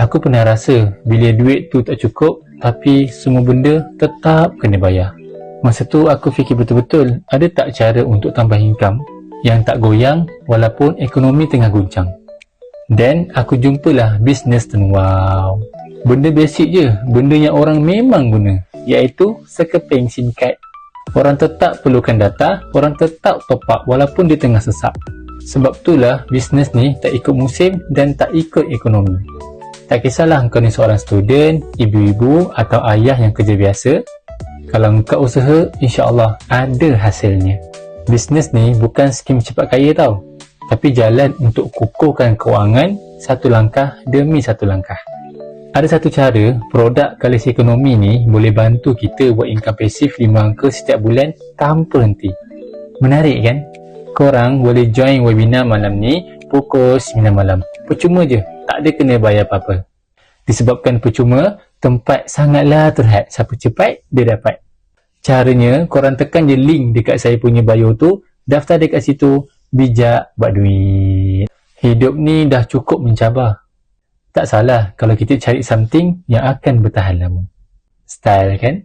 Aku pernah rasa bila duit tu tak cukup, tapi semua benda tetap kena bayar. Masa tu aku fikir betul-betul, ada tak cara untuk tambah income yang tak goyang walaupun ekonomi tengah guncang. Dan aku jumpalah bisnes dan wow. Benda basic je, benda yang orang memang guna, iaitu sekeping SIM card. Orang tetap perlukan data, orang tetap top up walaupun dia tengah sesak. Sebab itulah bisnes ni tak ikut musim dan tak ikut ekonomi. Tak kisahlah kau ni seorang student, ibu-ibu atau ayah yang kerja biasa. Kalau kau usaha, insya-Allah ada hasilnya. Bisnes ni bukan skim cepat kaya tau, tapi jalan untuk kukuhkan kewangan satu langkah demi satu langkah. Ada satu cara, produk Kalis Ekonomi ni boleh bantu kita buat income pasif 5 angka setiap bulan tanpa henti. Menarik kan? Korang boleh join webinar malam ni pukul 9 malam. Percuma je, tak ada kena bayar apa-apa. Disebabkan percuma, tempat sangatlah terhad. Siapa cepat, dia dapat. Caranya, korang tekan je link dekat saya punya bio tu, daftar dekat situ, bijak buat duit. Hidup ni dah cukup mencabar. Tak salah kalau kita cari something yang akan bertahan lama. Style kan?